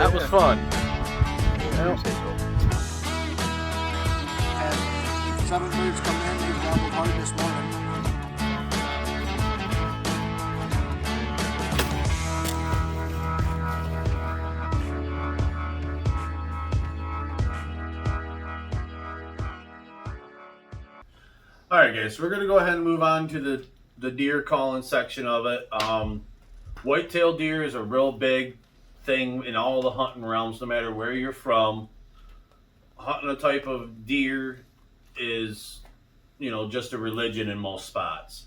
That was fun. And 7 birds come in, they've gobbled hard this morning. All right, guys, so we're going to go ahead and move on to the deer calling section of it. Whitetail deer is a real big thing in all the hunting realms, no matter where you're from. Hunting a type of deer is, just a religion in most spots.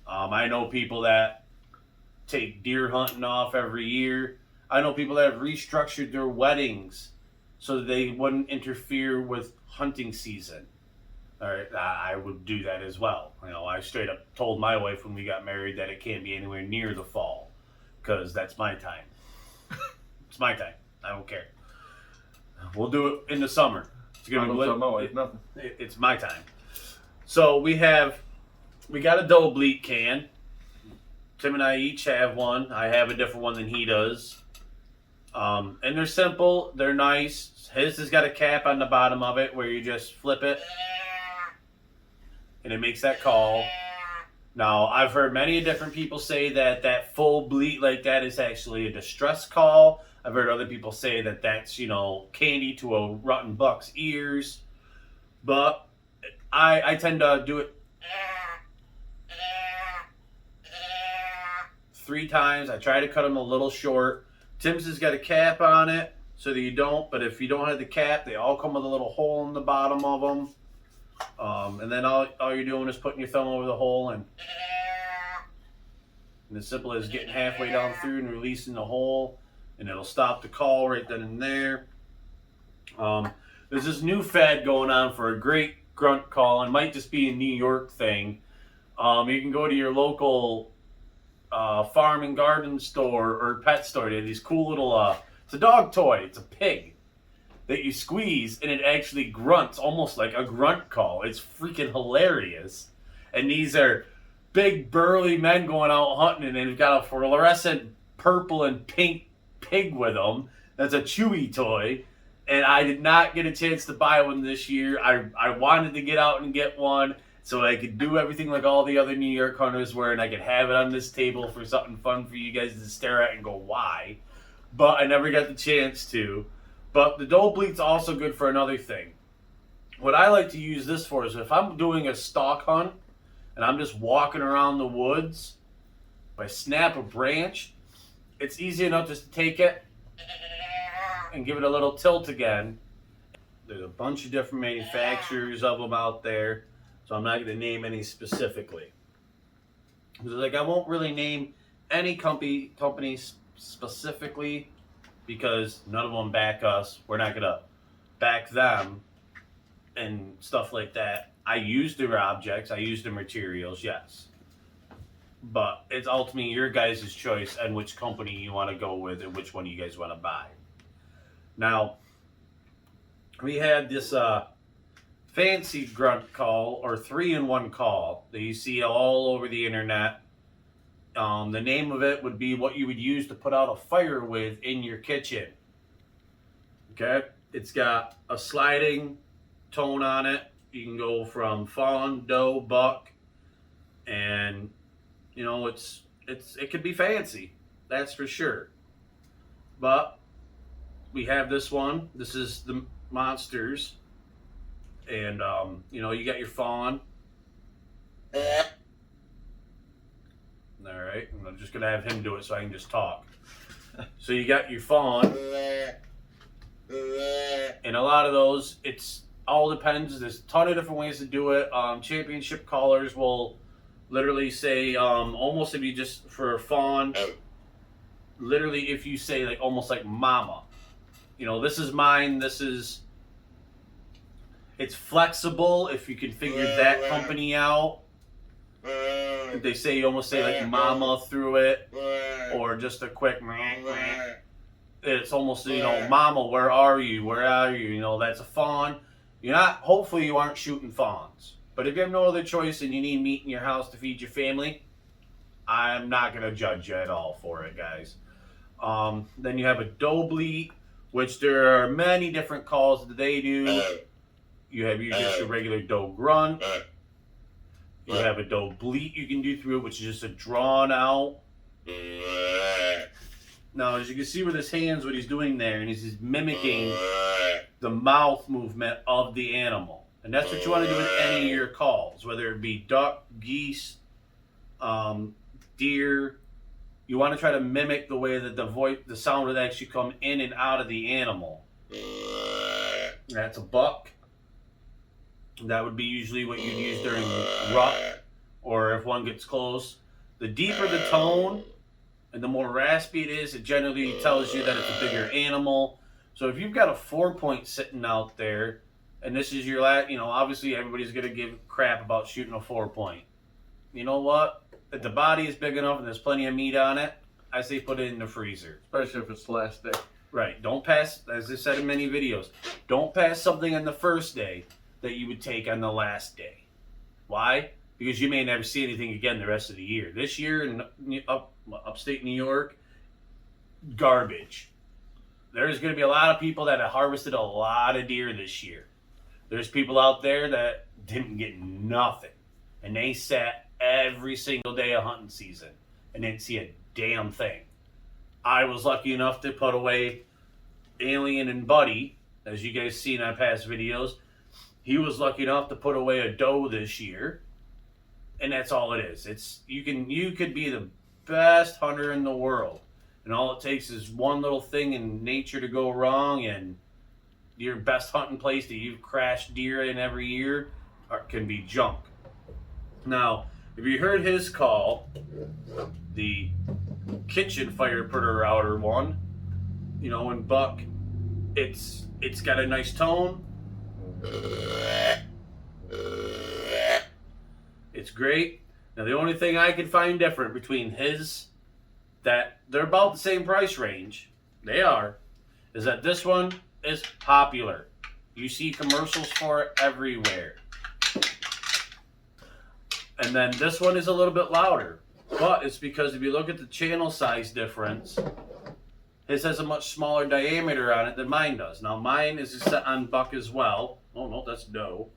I know people that take deer hunting off every year. I know people that have restructured their weddings so that they wouldn't interfere with hunting season. All right, I would do that as well. I straight up told my wife when we got married that it can't be anywhere near the fall because that's my time. It's my time. I don't care. We'll do it in the summer. It's gonna be my wife, nothing. It's my time. So we got a doe bleat can. Tim and I each have one. I have a different one than he does. And they're simple. They're nice. His has got a cap on the bottom of it where you just flip it. And it makes that call. Now, I've heard many different people say that full bleat like that is actually a distress call. I've heard other people say that that's, candy to a rotten buck's ears. But I tend to do it 3 times. I try to cut them a little short. Tim's has got a cap on it so that you don't. But if you don't have the cap, they all come with a little hole in the bottom of them. And then all you're doing is putting your thumb over the hole and as simple as getting halfway down through and releasing the hole, and it'll stop the call right then and there. There's this new fad going on for a great grunt call, and might just be a New York thing. You can go to your local farm and garden store or pet store. They have these cool little, it's a dog toy, it's a pig that you squeeze and it actually grunts almost like a grunt call. It's freaking hilarious. And these are big burly men going out hunting and they've got a fluorescent purple and pink pig with them. That's a Chewy toy. And I did not get a chance to buy one this year. I wanted to get out and get one so I could do everything like all the other New York hunters were and I could have it on this table for something fun for you guys to stare at and go, why? But I never got the chance to. But the doe bleat's also good for another thing. What I like to use this for is if I'm doing a stalk hunt and I'm just walking around the woods, if I snap a branch, it's easy enough just to take it and give it a little tilt again. There's a bunch of different manufacturers of them out there, so I'm not going to name any specifically. Like I won't really name any companies specifically, because none of them back us. We're not going to back them and stuff like that. I use their objects. I use their materials, yes. But it's ultimately your guys' choice and which company you want to go with and which one you guys want to buy. Now, we had this fancy grunt call or 3-in-1 call that you see all over the internet. The name of it would be what you would use to put out a fire with in your kitchen. Okay? It's got a sliding tone on it. You can go from fawn, doe, buck, and it could be fancy. That's for sure. But we have this one. This is the Monsters. And you got your fawn. All right, I'm just gonna have him do it so I can just talk. So you got your fawn, and a lot of those, it's all depends. There's a ton of different ways to do it. Championship callers will literally say, almost if you just for a fawn, literally if you say like almost like mama, this is mine. It's flexible if you can figure that company out. They say you almost say like mama through it, or just a quick it's almost mama, where are you? That's a fawn. Hopefully you aren't shooting fawns, but if you have no other choice and you need meat in your house to feed your family, I'm not going to judge you at all for it, guys. Then you have a doe bleat, which there are many different calls that they do. You have just your regular doe grunt. You have a doe bleat you can do through it, which is just a drawn out. Now, as you can see with his hands, what he's doing there, and he's mimicking the mouth movement of the animal. And that's what you want to do with any of your calls, whether it be duck, geese, deer. You want to try to mimic the way that the sound would actually come in and out of the animal. That's a buck. That would be usually what you'd use during rut, or if one gets close. The deeper the tone and the more raspy it is, it generally tells you that it's a bigger animal. So if you've got a 4-point sitting out there, and this is your last, obviously everybody's going to give crap about shooting a 4-point. You know what? If the body is big enough and there's plenty of meat on it, I say put it in the freezer. Especially if it's the last day. Right. Don't pass, as I said in many videos, don't pass something on the first day that you would take on the last day. Why? Because you may never see anything again the rest of the year. This year in upstate New York, garbage. There's going to be a lot of people that have harvested a lot of deer this year. There's people out there that didn't get nothing. And they sat every single day of hunting season and didn't see a damn thing. I was lucky enough to put away Alien and Buddy, as you guys seen on past videos. He was lucky enough to put away a doe this year, and that's all it is. It's you could be the best hunter in the world, and all it takes is one little thing in nature to go wrong, and your best hunting place that you've crashed deer in every year can be junk. Now, if you heard his call, the kitchen fire putter outer one, in buck, it's got a nice tone. It's great. Now the only thing I can find different between his, that they're about the same price range, they are, is that this one is popular. You see commercials for it everywhere. And then this one is a little bit louder. But it's because if you look at the channel size difference, his has a much smaller diameter on it than mine does. Now mine is set on buck as well. Oh no, that's doe.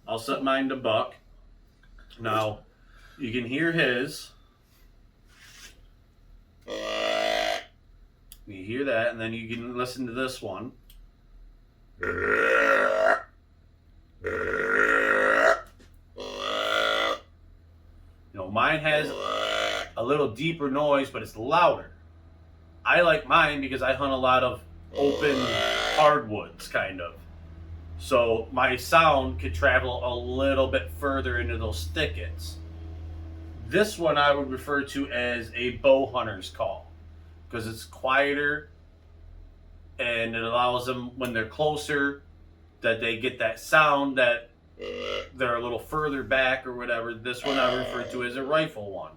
I'll set mine to buck. Now, you can hear his. You hear that, and then you can listen to this one. Mine has a little deeper noise, but it's louder. I like mine because I hunt a lot of open hardwoods, kind of. So my sound could travel a little bit further into those thickets. This one I would refer to as a bow hunter's call because it's quieter and it allows them, when they're closer, that they get that sound that they're a little further back or whatever. This one I refer to as a rifle one,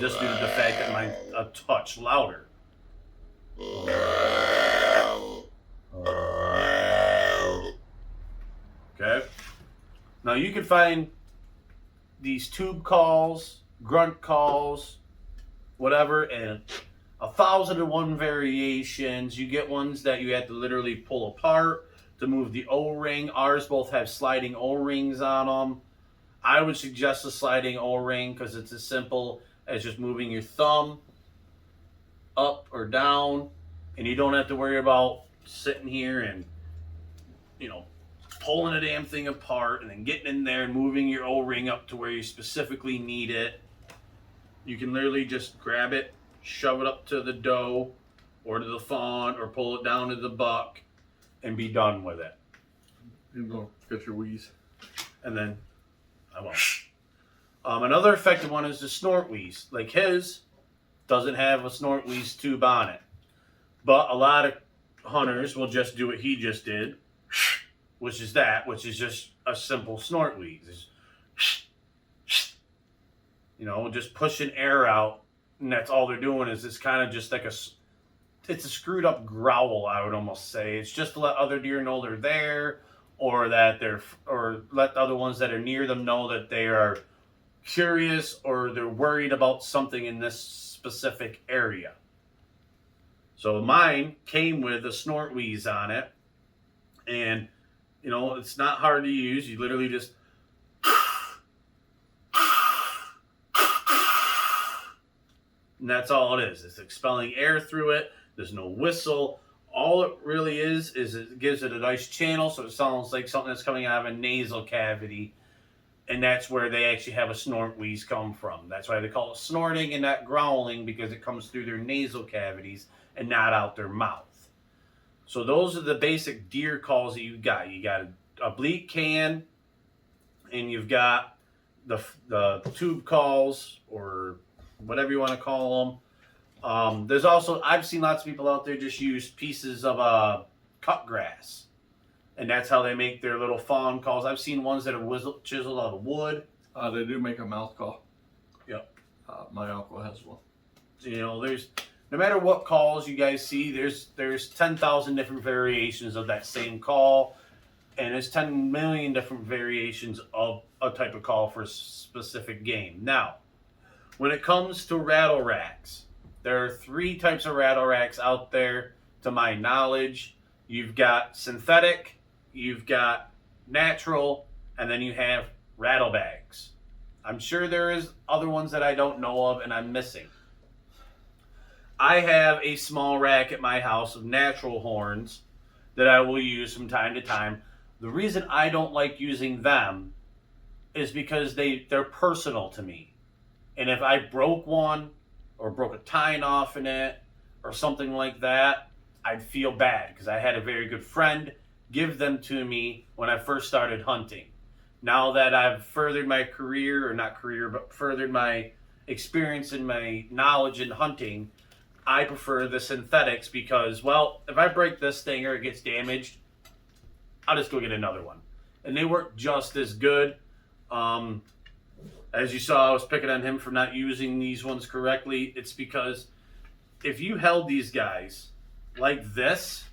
just due to the fact that mine's a touch louder. Okay. Now you can find these tube calls, grunt calls, whatever, and 1,001 variations. You get ones that you have to literally pull apart to move the O-ring. Ours both have sliding O-rings on them. I would suggest a sliding O-ring because it's as simple as just moving your thumb up or down, and you don't have to worry about sitting here and, pulling a damn thing apart and then getting in there and moving your O-ring up to where you specifically need it. You can literally just grab it, shove it up to the doe or to the fawn, or pull it down to the buck and be done with it. You go get your wheeze. And then I won't. Another effective one is the snort wheeze. Like his doesn't have a snort wheeze tube on it. But a lot of hunters will just do what he just did, which is just a simple snort wheeze. Just pushing air out, and that's all they're doing. Is it's kind of just like it's a screwed up growl, I would almost say. It's just to let other deer know they're there, or let the other ones that are near them know that they are curious or they're worried about something in this specific area. So mine came with a snort wheeze on it, and it's not hard to use. You literally just and that's all it is. It's expelling air through it. There's no whistle. All it really is it gives it a nice channel, so it sounds like something that's coming out of a nasal cavity, and that's where they actually have a snort wheeze come from. That's why they call it snorting and not growling, because it comes through their nasal cavities and not out their mouth. So those are the basic deer calls that you got. You got a bleat can, and you've got the tube calls, or whatever you want to call them. There's also, I've seen lots of people out there just use pieces of cut grass, and that's how they make their little fawn calls. I've seen ones that are chiseled out of wood. They do make a mouth call. Yep. My uncle has one. There's, no matter what calls you guys see, there's 10,000 different variations of that same call, and there's 10 million different variations of a type of call for a specific game. Now, when it comes to rattle racks, there are 3 types of rattle racks out there, to my knowledge. You've got synthetic, you've got natural, and then you have rattle bags. I'm sure there is other ones that I don't know of and I'm missing. I have a small rack at my house of natural horns that I will use from time to time. The reason I don't like using them is because they're personal to me. And if I broke one, or broke a tine off in it, or something like that, I'd feel bad, because I had a very good friend give them to me when I first started hunting. Now that I've furthered my career, or not career, but furthered my experience and my knowledge in hunting, I prefer the synthetics, because, well, if I break this thing or it gets damaged, I'll just go get another one. And they work just as good. As you saw, I was picking on him for not using these ones correctly. It's because if you held these guys like this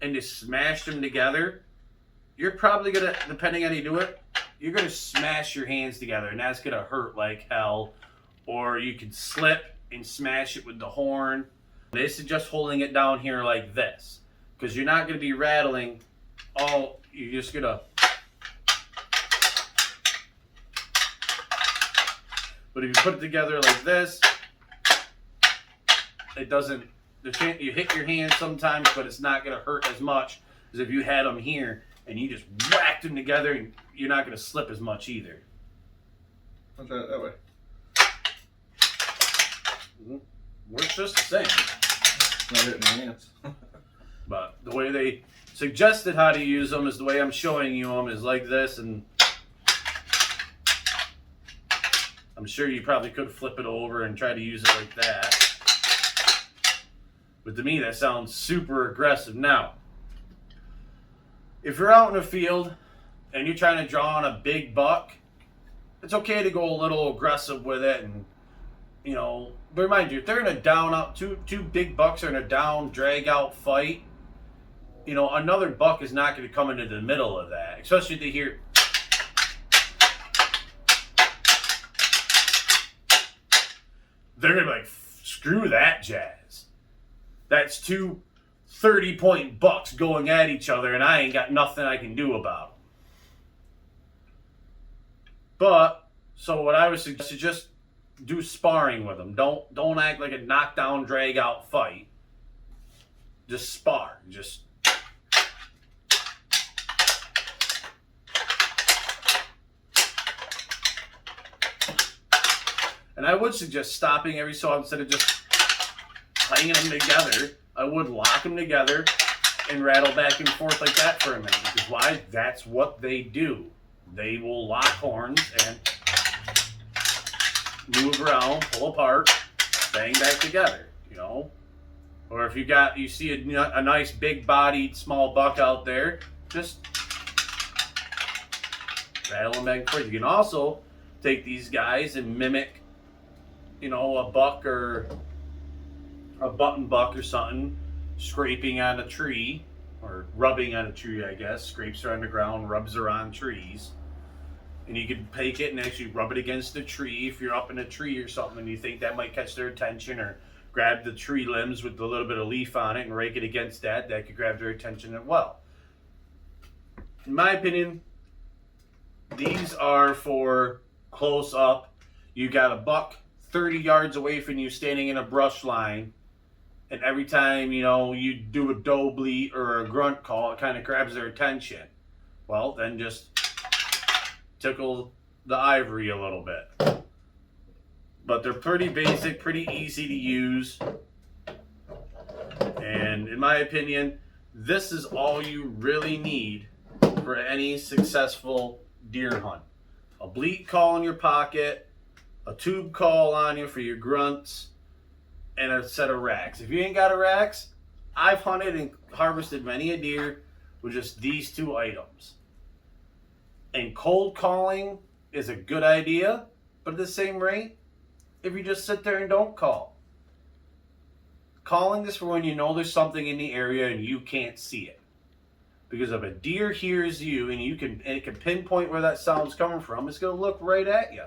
and just smashed them together, you're probably going to, depending on how you do it, you're going to smash your hands together, and that's going to hurt like hell. Or you could slip and smash it with the horn. They suggest holding it down here like this, because you're not going to be rattling all, you're just going to. But if you put it together like this, it doesn't, you hit your hand sometimes, but it's not going to hurt as much as if you had them here and you just whacked them together, and you're not going to slip as much either. I'll try it that way. Works just the same. Not hitting your hands. But the way they suggested how to use them is the way I'm showing you them, is like this, and I'm sure you probably could flip it over and try to use it like that. But to me, that sounds super aggressive. Now, if you're out in a field and you're trying to draw on a big buck, it's okay to go a little aggressive with it. And, but remind you, if they're in a down out, two big bucks are in a down, drag out fight, another buck is not going to come into the middle of that, especially if they hear. They're going to be like, screw that jazz. That's 2 30-point bucks going at each other, and I ain't got nothing I can do about them. But, so what I would suggest is just do sparring with them. Don't act like a knockdown, drag-out fight. Just spar. Just. And I would suggest stopping every so often, instead of just playing them together. I would lock them together and rattle back and forth like that for a minute. Because why? That's what they do. They will lock horns and move around, pull apart, bang back together. Or if you see a nice big-bodied small buck out there, just rattle them back and forth. You can also take these guys and mimic, a buck or a button buck or something, scraping on a tree, or rubbing on a tree, I guess. Scrapes are on the ground, rubs are on trees. And you can take it and actually rub it against the tree if you're up in a tree or something and you think that might catch their attention, or grab the tree limbs with a little bit of leaf on it and rake it against that. That could grab their attention as well. In my opinion, these are for close up. You got a buck 30 yards away from you standing in a brush line, and every time, you do a doe bleat or a grunt call, it kind of grabs their attention. Well, then just tickle the ivory a little bit. But they're pretty basic, pretty easy to use. And in my opinion, this is all you really need for any successful deer hunt. A bleat call in your pocket, a tube call on you for your grunts, and a set of racks. If you ain't got a racks, I've hunted and harvested many a deer with just these 2 items. And cold calling is a good idea, but at the same rate, if you just sit there and don't call. Calling is for when you know there's something in the area and you can't see it. Because if a deer hears you and it can pinpoint where that sound's coming from, it's going to look right at you.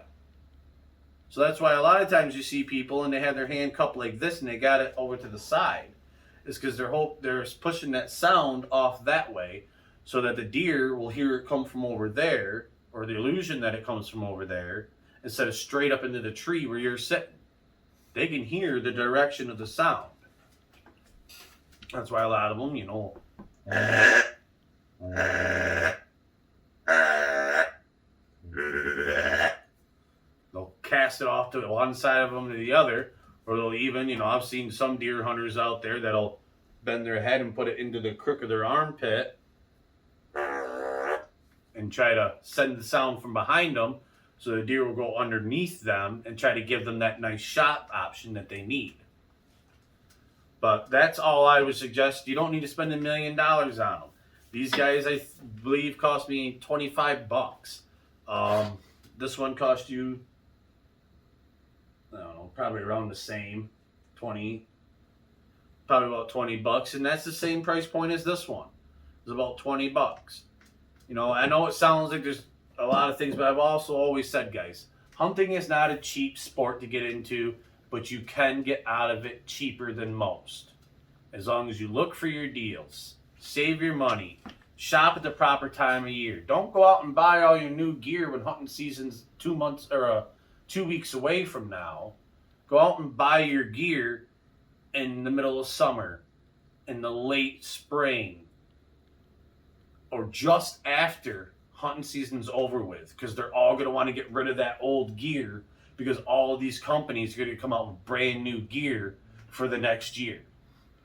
So that's why a lot of times you see people and they have their hand cupped like this and they got it over to the side. It's because they're pushing that sound off that way so that the deer will hear it come from over there, or the illusion that it comes from over there, instead of straight up into the tree where you're sitting. They can hear the direction of the sound. That's why a lot of them, they'll cast it off to one side of them to the other, or they'll even, I've seen some deer hunters out there that'll bend their head and put it into the crook of their armpit and try to send the sound from behind them so the deer will go underneath them and try to give them that nice shot option that they need. But that's all I would suggest. You don't need to spend $1 million on them. These guys, I believe, cost me $25. This one cost you, I don't know, probably around the same, probably about $20, and that's the same price point as this one. It's about $20. I know it sounds like there's a lot of things, but I've also always said, guys, hunting is not a cheap sport to get into, but you can get out of it cheaper than most. As long as you look for your deals, save your money, shop at the proper time of year. Don't go out and buy all your new gear when hunting season's 2 months or 2 weeks away from now. Go out and buy your gear in the middle of summer, in the late spring, or just after hunting season's over with, because they're all going to want to get rid of that old gear, because all of these companies are going to come out with brand new gear for the next year.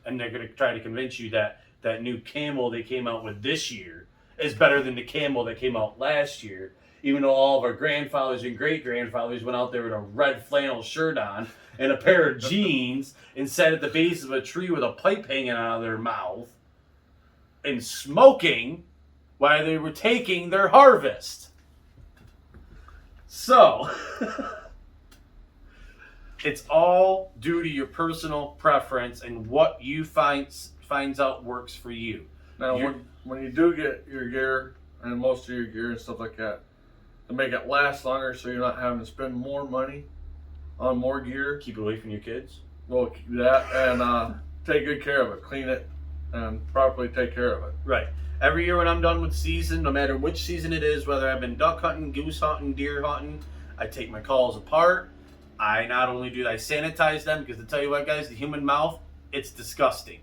And they're going to try to convince you that that new camo they came out with this year is better than the camo that came out last year, even though all of our grandfathers and great-grandfathers went out there with a red flannel shirt on and a pair of jeans and sat at the base of a tree with a pipe hanging out of their mouth and smoking while they were taking their harvest. So, it's all due to your personal preference and what you finds out works for you. Now, when you do get your gear, and most of your gear and stuff like that, to make it last longer so you're not having to spend more money on more gear. Keep it away from your kids. Well, that, and take good care of it. Clean it and properly take care of it. Right. Every year when I'm done with season, no matter which season it is, whether I've been duck hunting, goose hunting, deer hunting, I take my calls apart. I not only do I sanitize them, because to tell you what, guys, the human mouth, it's disgusting.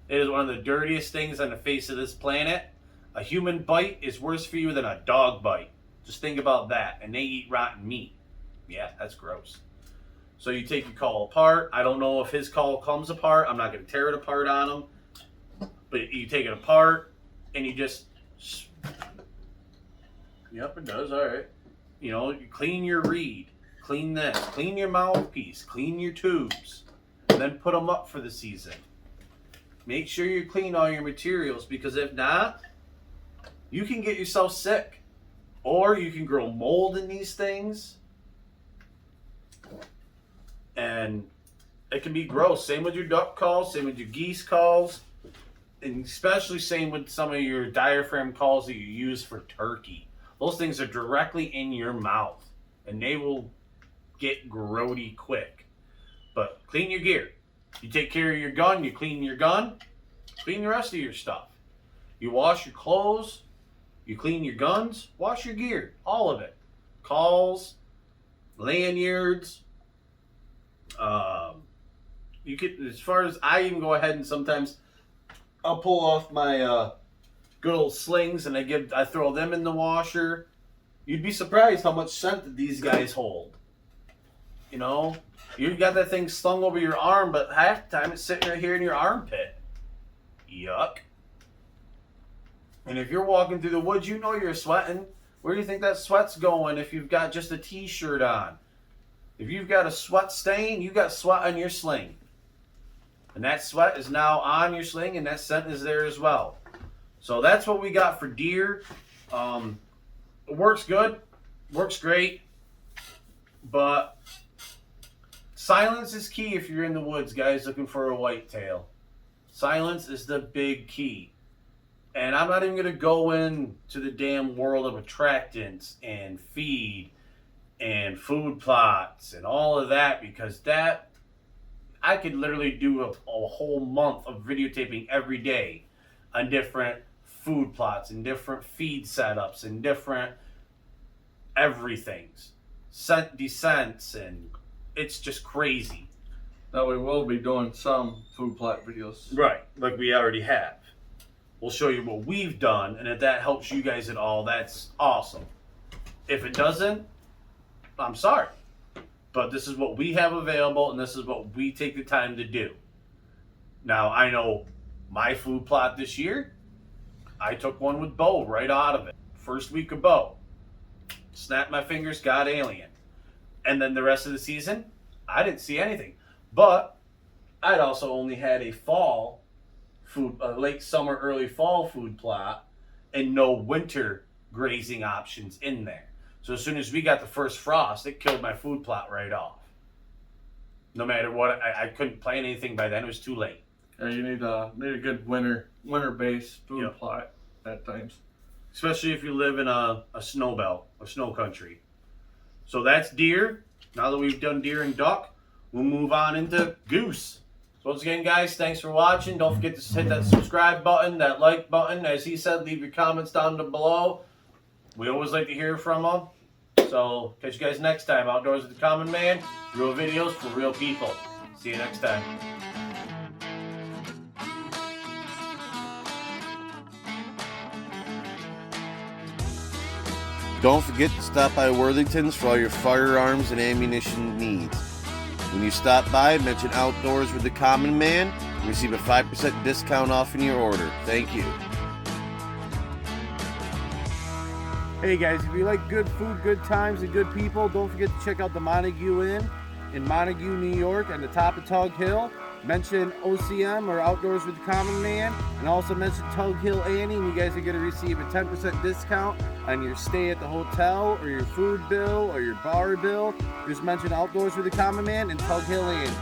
It is one of the dirtiest things on the face of this planet. A human bite is worse for you than a dog bite. Just think about that. And they eat rotten meat. Yeah, that's gross. So you take your call apart. I don't know if his call comes apart. I'm not going to tear it apart on him. But you take it apart and you just... Yep, it does. All right. You clean your reed. Clean this. Clean your mouthpiece. Clean your tubes. And then put them up for the season. Make sure you clean all your materials, because if not, you can get yourself sick. Or you can grow mold in these things. And it can be gross. Same with your duck calls, same with your geese calls. And especially same with some of your diaphragm calls that you use for turkey. Those things are directly in your mouth. And they will get grody quick. But clean your gear. You take care of your gun, you clean your gun, clean the rest of your stuff. You wash your clothes, you clean your guns, wash your gear, all of it. Calls, lanyards. You can, as far as I even go ahead and sometimes I'll pull off my good old slings and I throw them in the washer. You'd be surprised how much scent that these guys hold. You know, you got that thing slung over your arm, but half the time it's sitting right here in your armpit. Yuck. And if you're walking through the woods, you know you're sweating. Where do you think that sweat's going if you've got just a t-shirt on? If you've got a sweat stain, you got sweat on your sling. And that sweat is now on your sling, and that scent is there as well. So that's what we got for deer. It works good, works great, but silence is key if you're in the woods, guys, looking for a whitetail. Silence is the big key. And I'm not even going to go into the damn world of attractants and feed and food plots and all of that, because that, I could literally do a whole month of videotaping every day on different food plots and different feed setups and different everythings. Scent descents, and it's just crazy. Now we will be doing some food plot videos. Right, like we already have. We'll show you what we've done, and if that helps you guys at all, that's awesome. If it doesn't, I'm sorry. But this is what we have available, and this is what we take the time to do. Now, I know my food plot this year, I took one with bow right out of it. First week of bow. Snapped my fingers, got alien. And then the rest of the season, I didn't see anything. But I'd also only had a fall food, a late summer, early fall food plot, and no winter grazing options in there. So as soon as we got the first frost, it killed my food plot right off. No matter what, I couldn't plant anything by then. It was too late. Yeah, you need a good winter-based food plot at times. Especially if you live in a snow belt, a snow country. So that's deer. Now that we've done deer and duck, we'll move on into goose. So once again, guys, thanks for watching. Don't forget to hit that subscribe button, that like button. As he said, leave your comments down below. We always like to hear from them. So catch you guys next time. Outdoors with the Common Man. Real videos for real people. See you next time. Don't forget to stop by Worthington's for all your firearms and ammunition needs. When you stop by, mention Outdoors with the Common Man and receive a 5% discount off in your order. Thank you. Hey guys, if you like good food, good times, and good people, don't forget to check out the Montague Inn in Montague, New York, on the top of Tug Hill. Mention OCM or Outdoors with the Common Man, and also mention Tug Hill Annie, and you guys are going to receive a 10% discount on your stay at the hotel or your food bill or your bar bill. Just mention Outdoors with the Common Man and Tug Hill Annie.